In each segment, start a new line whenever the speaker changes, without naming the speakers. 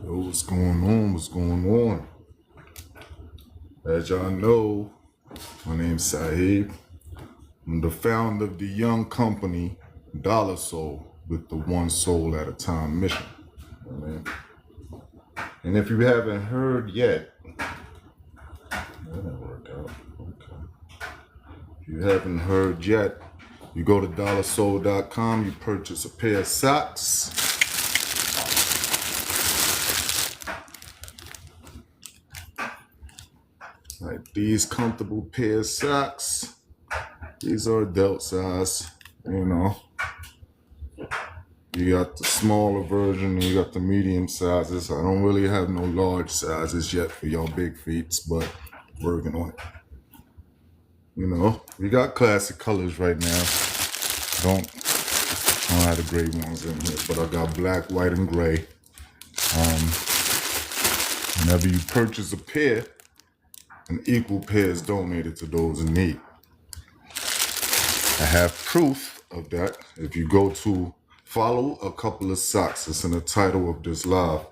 Yo, what's going on? What's going on? As y'all know, my name's Sahib. I'm the founder of the young company Dollar Soul with the one soul at a time mission. You know what I mean? And if you haven't heard yet, that didn't work out. Okay. If you haven't heard yet, you go to dollarsoul.com, you purchase a pair of socks. Like these comfortable pair of socks. These are adult size, you know. You got the smaller version and you got the medium sizes. I don't really have no large sizes yet for y'all big feet, but working on it. You know, we got classic colors right now. Don't have the gray ones in here, but I got black, white, and gray. Whenever you purchase a pair, an equal pair is donated to those in need. I have proof of that. If you go to follow a couple of socks, it's in the title of this live.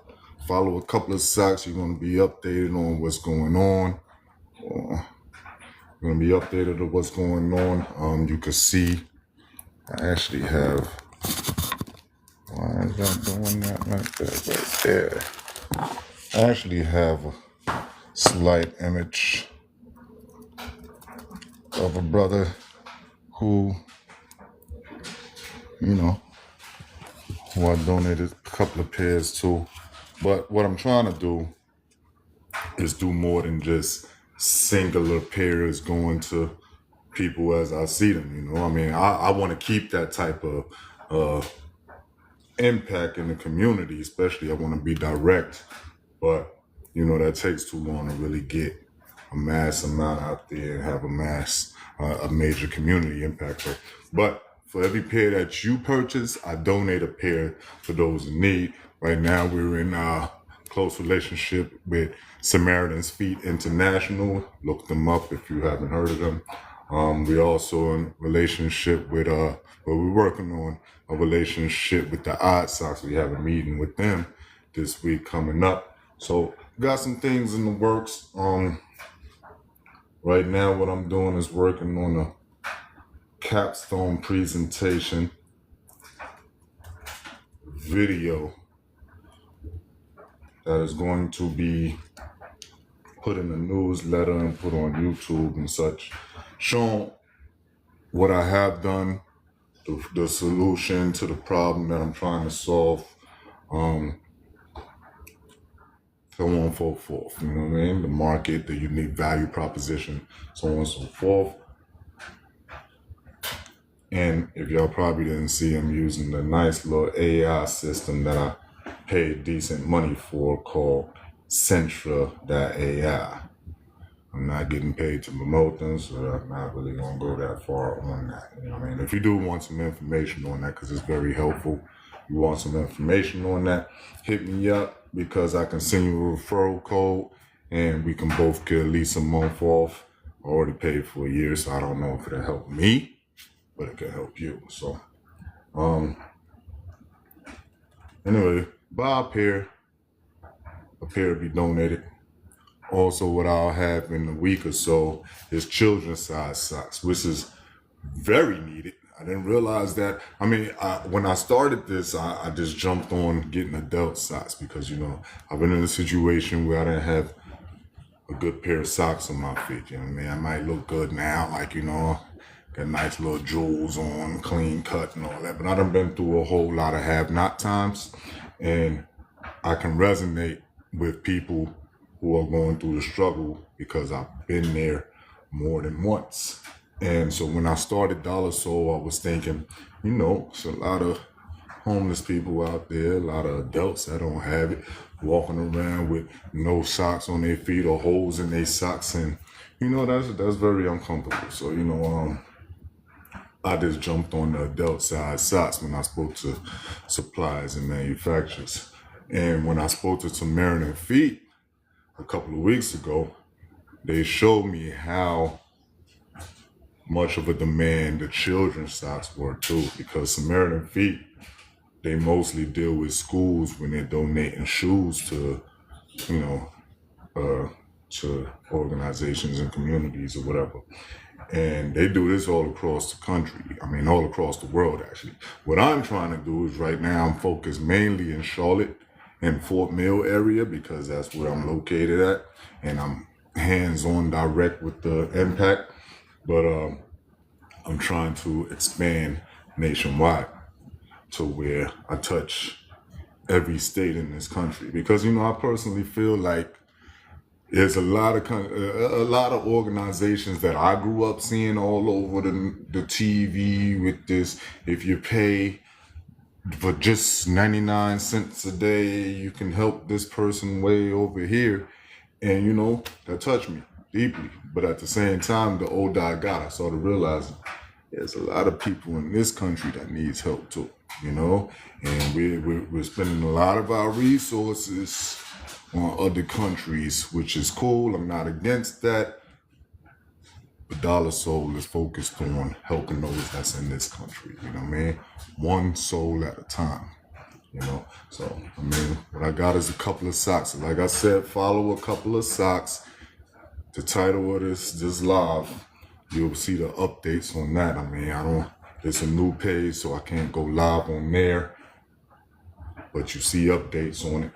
Follow a couple of socks, you're going to be updated on what's going on. You're going to be updated on what's going on. You can see, I actually have, why is that doing that like that right there? I actually have a slight image of a brother who, you know, who I donated a couple of pairs to. But what I'm trying to do is do more than just singular pairs going to people as I see them, you know. I mean, I want to keep that type of impact in the community, especially I want to be direct. But, you know, that takes too long to really get a mass amount out there and have a major community impact. But for every pair that you purchase, I donate a pair for those in need. Right now, we're in a close relationship with Samaritan's Feet International. Look them up if you haven't heard of them. We're also in relationship with, we're working on a relationship with the Odd Sox. We have a meeting with them this week coming up. So got some things in the works. Right now, what I'm doing is working on a capstone presentation video that is going to be put in a newsletter and put on YouTube and such, showing what I have done, the solution to the problem that I'm trying to solve, so on and so forth. You know what I mean? The market, the unique value proposition, so on and so forth. And if y'all probably didn't see, I'm using the nice little AI system that I paid decent money for called Centra.ai. I'm not getting paid to promote them, so I'm not really going to go that far on that. You know what I mean? If you do want some information on that, because it's very helpful, you want some information on that, hit me up, because I can send you a referral code and we can both get at least a month off. I already paid for a year, so I don't know if it'll help me, but it can help you. So, anyway, buy a pair will be donated. Also, what I'll have in a week or so is children's size socks, which is very needed. I didn't realize that. I mean, when I started this, I just jumped on getting adult socks because, you know, I've been in a situation where I didn't have a good pair of socks on my feet. You know what I mean? I might look good now, like, you know, got nice little jewels on, clean cut and all that. But I done been through a whole lot of have-not times. And I can resonate with people who are going through the struggle because I've been there more than once. And so when I started Dollar Soul, I was thinking, you know, it's a lot of homeless people out there, a lot of adults that don't have it, walking around with no socks on their feet or holes in their socks. And, you know, that's very uncomfortable. So, you know, I just jumped on the adult size socks when I spoke to suppliers and manufacturers. And when I spoke to Samaritan Feet a couple of weeks ago, they showed me how much of a demand the children's socks were too, because Samaritan Feet they mostly deal with schools when they're donating shoes to, you know, to organizations and communities or whatever. And they do this all across the country. I mean, all across the world, actually. What I'm trying to do is right now I'm focused mainly in Charlotte and Fort Mill area because that's where I'm located at. And I'm hands-on direct with the impact. But I'm trying to expand nationwide to where I touch every state in this country. Because, I personally feel like there's a lot of organizations that I grew up seeing all over the TV with this. If you pay for just 99 cents a day, you can help this person way over here. And, that touched me deeply. But at the same time, the older I got, I started realizing there's a lot of people in this country that needs help too, and we're spending a lot of our resources on other countries, which is cool. I'm not against that. But Dollar Soul is focused on helping those that's in this country, you know what I mean? One soul at a time, So, what I got is a couple of socks. Like I said, follow a couple of socks. The title of this live, you'll see the updates on that. It's a new page, so I can't go live on there. But you see updates on it.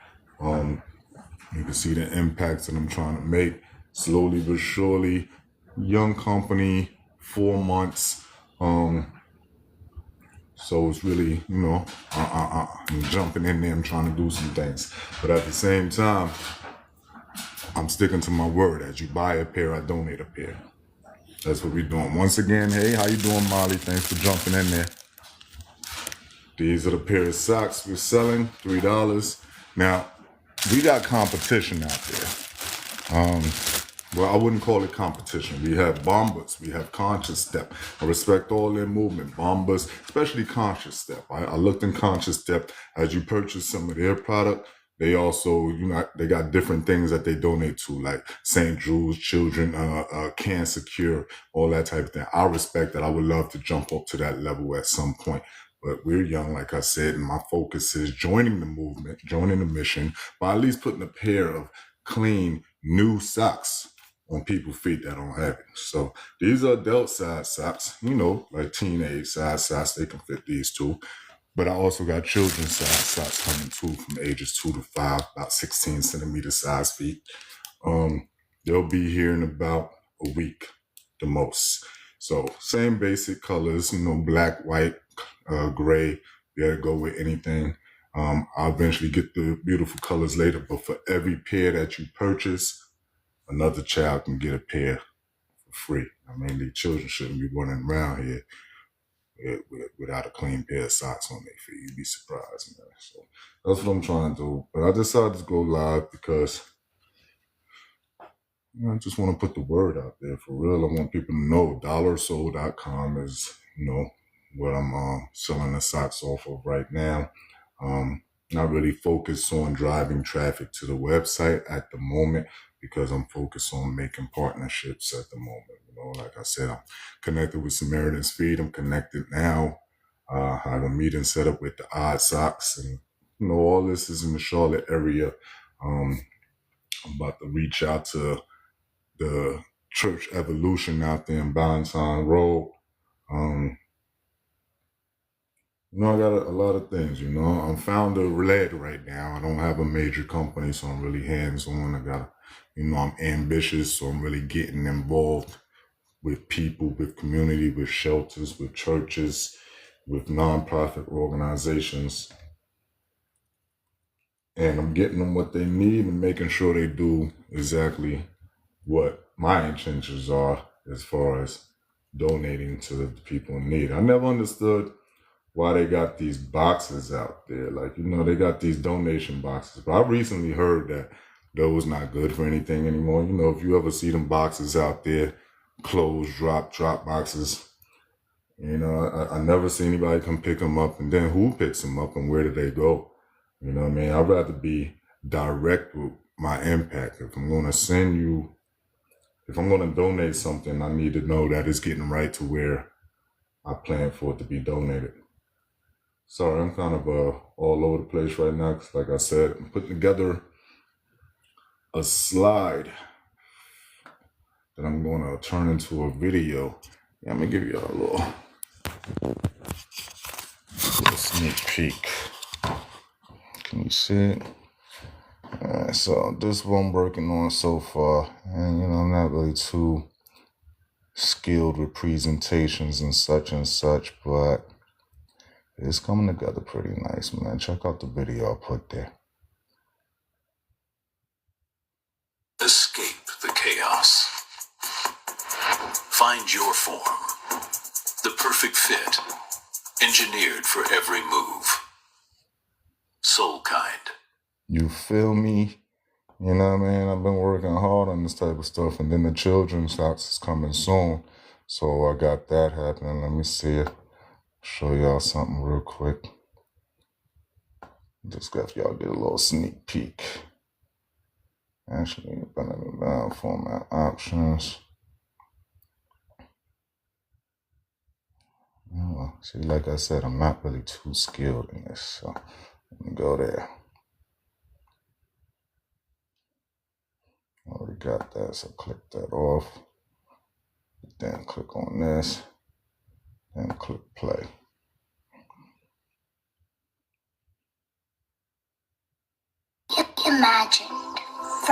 You can see the impacts that I'm trying to make slowly but surely. Young company, 4 months. So it's really, I'm jumping in there and trying to do some things. But at the same time, I'm sticking to my word. As you buy a pair, I donate a pair. That's what we're doing. Once again, hey, how you doing, Molly? Thanks for jumping in there. These are the pair of socks we're selling, $3. Now, we got competition out there. Well, I wouldn't call it competition. We have Bombas. We have Conscious Step. I respect all their movement. Bombas, especially Conscious Step. I looked in Conscious Step. As you purchase some of their product, they also, they got different things that they donate to, like St. Jude's Children, Cancer Cure, all that type of thing. I respect that. I would love to jump up to that level at some point. But we're young, like I said, and my focus is joining the movement, joining the mission, by at least putting a pair of clean, new socks on people's feet that don't have it. So these are adult size socks, like teenage size socks. They can fit these too. But I also got children's size socks coming too, from ages 2 to 5, about 16 centimeter size feet. They'll be here in about a week, the most. So same basic colors, black, white, gray. They'll go with anything. I'll eventually get the beautiful colors later, but for every pair that you purchase, another child can get a pair for free. These children shouldn't be running around here without a clean pair of socks on their feet. You'd be surprised, man. So that's what I'm trying to do. But I decided to go live because I just want to put the word out there for real. I want people to know dollarsoul.com is, what I'm selling the socks off of right now. Not really focused on driving traffic to the website at the moment because I'm focused on making partnerships at the moment. Like I said, I'm connected with Samaritan's Feet. I'm connected now. I have a meeting set up with the Odd Socks, and all this is in the Charlotte area. I'm about to reach out to the Church Evolution out there in Valentine Road. I got a lot of things, I'm founder-led right now. I don't have a major company, so I'm really hands-on. I'm ambitious, so I'm really getting involved with people, with community, with shelters, with churches, with nonprofit organizations. And I'm getting them what they need and making sure they do exactly what my intentions are as far as donating to the people in need. I never understood why they got these boxes out there. They got these donation boxes. But I recently heard that those not good for anything anymore. If you ever see them boxes out there, closed, drop boxes, I never see anybody come pick them up. And then who picks them up and where do they go? I'd rather be direct with my impact. If I'm going to donate something, I need to know that it's getting right to where I plan for it to be donated. Sorry, I'm kind of all over the place right now because, like I said, I'm putting together a slide that I'm going to turn into a video. Yeah, I'm going to give you a little sneak peek. Can you see it? Alright, so this is what I'm working on so far. And, I'm not really too skilled with presentations and such, but it's coming together pretty nice, man. Check out the video I put there.
Escape the chaos. Find your form. The perfect fit. Engineered for every move. Soulkind.
You feel me? You know what I mean? I've been working hard on this type of stuff, and then the children's house is coming soon. So I got that happening. Let me see it. Show y'all something real quick. Just got y'all get a little sneak peek. Actually, down format options. Oh, see, like I said, I'm not really too skilled in this, so let me go there. Already got that, so click that off. Then click on this, then click play.
Imagined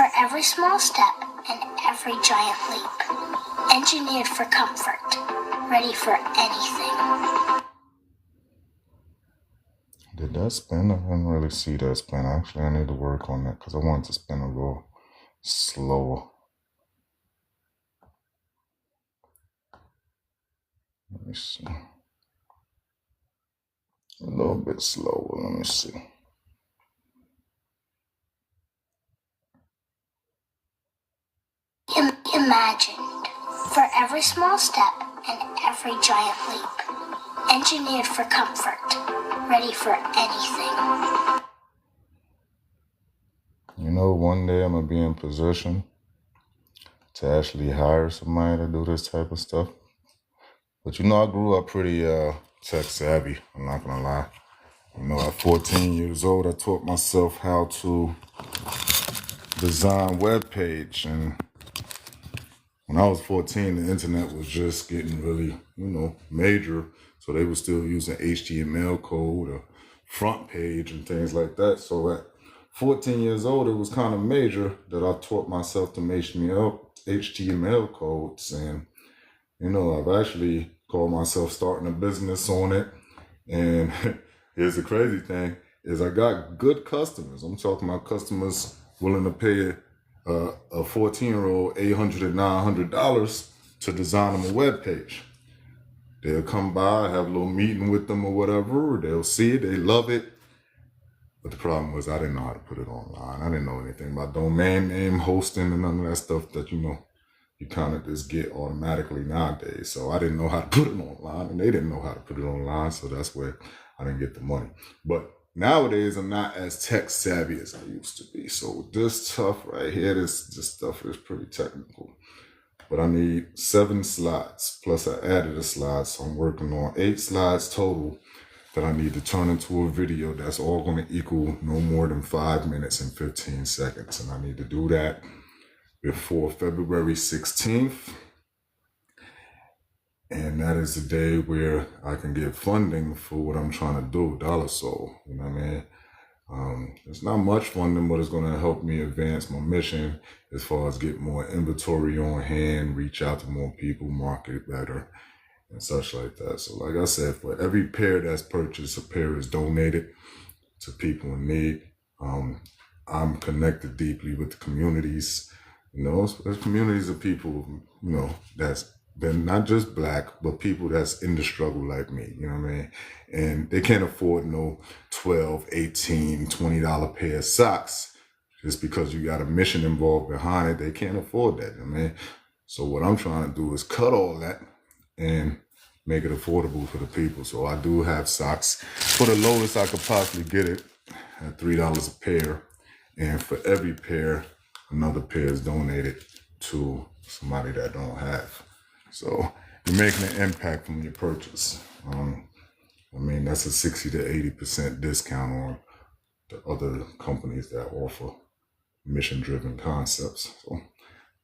for every small step and every giant leap. Engineered for comfort, ready for anything.
Did that spin? I didn't really see that spin. Actually, I need to work on that because I want it to spin a little slower. Let me see. A little bit slower. Let me see.
Imagined for every small step and every giant leap. Engineered for comfort, ready for anything.
One day I'm going to be in position to actually hire somebody to do this type of stuff. But I grew up pretty tech savvy, I'm not going to lie. At 14 years old, I taught myself how to design web page. And when I was 14, the internet was just getting really, major. So they were still using HTML code or front page and things like that. So at 14 years old, it was kind of major that I taught myself to make me up HTML codes. And, I've actually called myself starting a business on it. And here's the crazy thing is I got good customers. I'm talking about customers willing to pay a 14-year-old $800 and $900 to design them a web page. They'll come by, have a little meeting with them or whatever. They'll see it, they love it. But the problem was I didn't know how to put it online. I didn't know anything about domain name hosting and none of that stuff that, you kind of just get automatically nowadays. So I didn't know how to put it online and they didn't know how to put it online. So that's where I didn't get the money. But nowadays, I'm not as tech savvy as I used to be. So this stuff right here, this stuff is pretty technical. But I need 7 slides, plus I added a slide. So I'm working on 8 slides total that I need to turn into a video that's all going to equal no more than 5 minutes and 15 seconds. And I need to do that before February 16th. And that is the day where I can get funding for what I'm trying to do, Dollar Soul. You know what I mean? It's not much funding, but it's going to help me advance my mission as far as get more inventory on hand, reach out to more people, market it better, and such like that. So like I said, for every pair that's purchased, a pair is donated to people in need. I'm connected deeply with the communities. There's communities of people, that's been not just Black, but people that's in the struggle like me, you know what I mean? And they can't afford no $12, $18, $20 pair of socks just because you got a mission involved behind it. They can't afford that, you know what I mean? So what I'm trying to do is cut all that and make it affordable for the people. So I do have socks for the lowest I could possibly get it at $3 a pair. And for every pair, another pair is donated to somebody that don't have. So you're making an impact from your purchase. I mean, that's a 60 to 80% discount on the other companies that offer mission-driven concepts. So,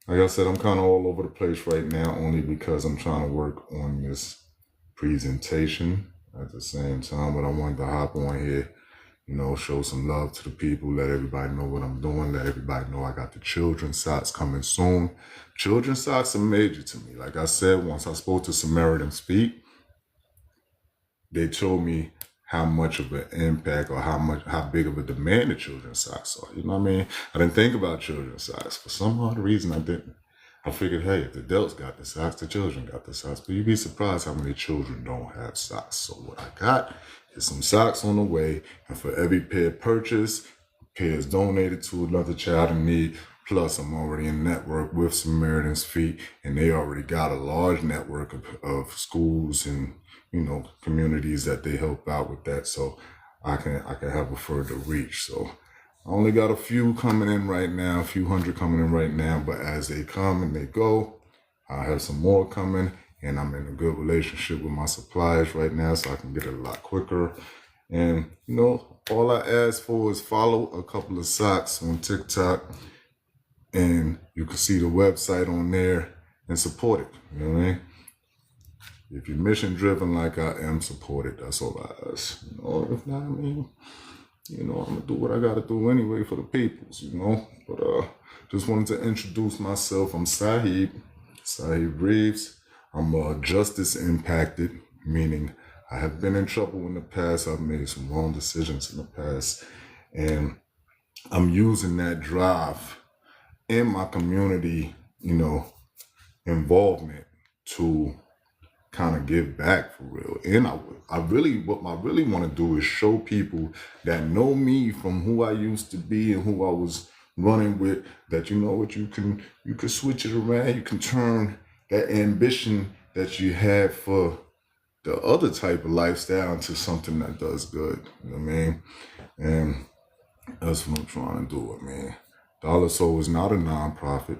like I said, I'm kind of all over the place right now, only because I'm trying to work on this presentation at the same time. But I wanted to hop on here, show some love to the people, let everybody know what I'm doing, let everybody know I got the children's socks coming soon. Children's socks are major to me. Like I said, once I spoke to Samaritan's Feet, they told me how much of an impact or how big of a demand the children's socks are. You know what I mean? I didn't think about children's socks. For some odd reason, I didn't. I figured, hey, if the adults got the socks, the children got the socks. But you'd be surprised how many children don't have socks. So what I got is some socks on the way. And for every pair purchased, pair is donated to another child in need. Plus, I'm already in network with Samaritan's Feet, and they already got a large network of schools and communities that they help out with that. So I can have a further reach. So I only got a few coming in right now, a few hundred coming in right now, but as they come and they go, I have some more coming, and I'm in a good relationship with my suppliers right now, so I can get it a lot quicker. And, all I ask for is follow a couple of socks on TikTok, and you can see the website on there and support it. You know what I mean? If you're mission driven like I am, support it. That's all I ask. If not, I'm gonna do what I gotta do anyway for the peoples, But just wanted to introduce myself. I'm Sahib Reeves. I'm justice impacted, meaning I have been in trouble in the past. I've made some wrong decisions in the past, and I'm using that drive in my community, involvement to kind of give back for real. And what I really want to do is show people that know me from who I used to be and who I was running with, that you can switch it around. You can turn that ambition that you had for the other type of lifestyle into something that does good. You know what I mean? And that's what I'm trying to do. Dollar Soul is not a nonprofit.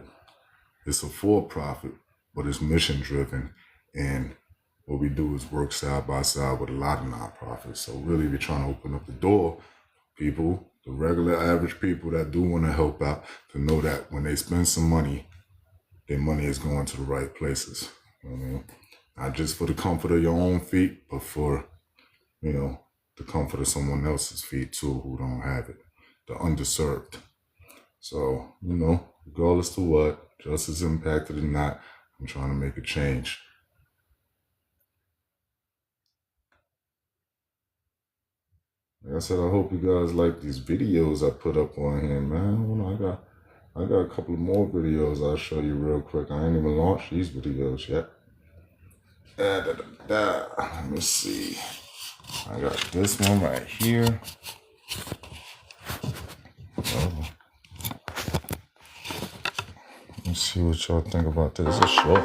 It's a for-profit, but it's mission driven. And what we do is work side by side with a lot of nonprofits. So really, we're trying to open up the door, people, the regular average people that do want to help out, to know that when they spend some money, their money is going to the right places. You know what I mean? Not just for the comfort of your own feet, but for, the comfort of someone else's feet too, who don't have it, the underserved. So, regardless to what, justice impacted or not, I'm trying to make a change. Like I said, I hope you guys like these videos I put up on here, man. I got a couple of more videos I'll show you real quick. I ain't even launched these videos yet. Let me see. I got this one right here. Let's see what y'all think about this. It's short.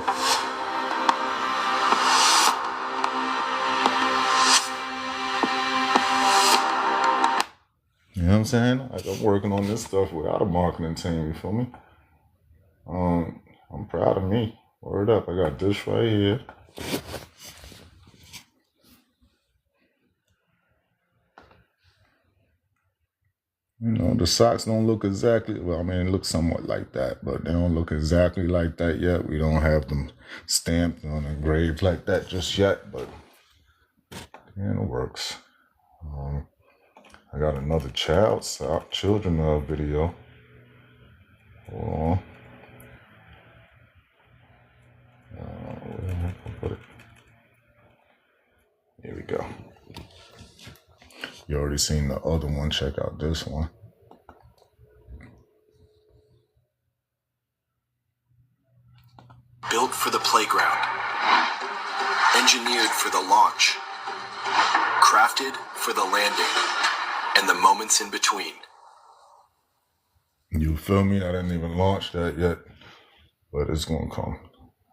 You know what I'm saying? Like, I'm working on this stuff without a marketing team, you feel me? I'm proud of me. Word up, I got this right here. The socks don't look exactly, it looks somewhat like that, but they don't look exactly like that yet. We don't have them stamped or engraved like that just yet, but it works. I got another children video. Hold on. Where am I gonna put it? Here we go. You already seen the other one. Check out this one.
Built for the playground. Engineered for the launch. Crafted for the landing. And the moments in between.
You feel me? I didn't even launch that yet, but it's gonna come.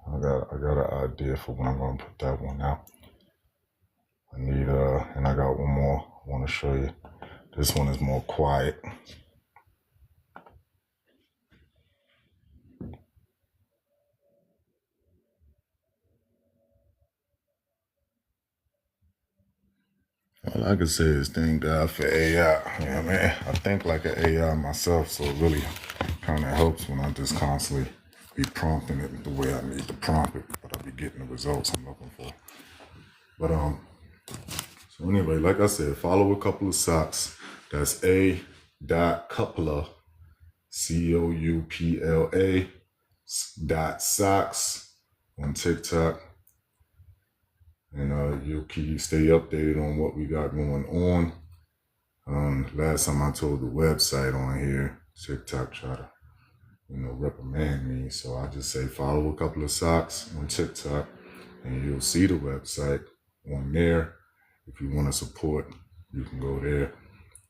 I got an idea for when I'm gonna put that one out. I need and I got one more I want to show you. This one is more quiet. All I can say is thank God for AI. Yeah, man. I think like an AI myself, so it really kind of helps when I just constantly be prompting it the way I need to prompt it, but I be getting the results I'm looking for. But so anyway, like I said, follow a couple of socks. That's a.coupla, COUPLA.socks on TikTok. And you can stay updated on what we got going on. Last time I told the website on here, TikTok try to, reprimand me. So I just say follow a couple of socks on TikTok and you'll see the website on there. If you want to support, you can go there.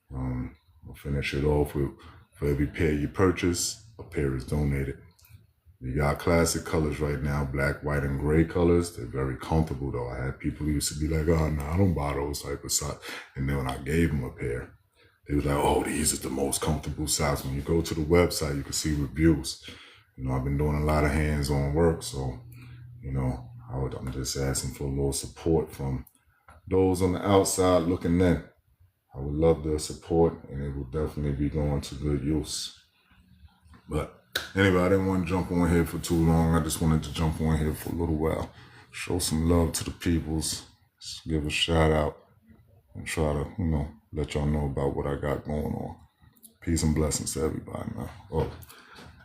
We'll finish it off with, for every pair you purchase, a pair is donated. We got classic colors right now, black, white, and gray colors. They're very comfortable though. I had people who used to be like, oh, no, I don't buy those type of socks. And then when I gave them a pair, they was like, oh, these are the most comfortable socks. When you go to the website, you can see reviews. I've been doing a lot of hands-on work. So, I'm just asking for a little support from those on the outside looking in. I would love the support, and it will definitely be going to good use. But anyway, I didn't want to jump on here for too long. I just wanted to jump on here for a little while, show some love to the peoples, give a shout out, and try to, let y'all know about what I got going on. Peace and blessings to everybody, man. Oh,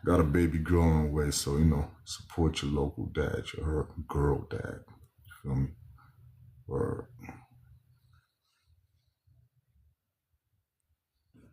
got a baby girl on the way, so, support your local dad, your girl dad. You feel me? Word.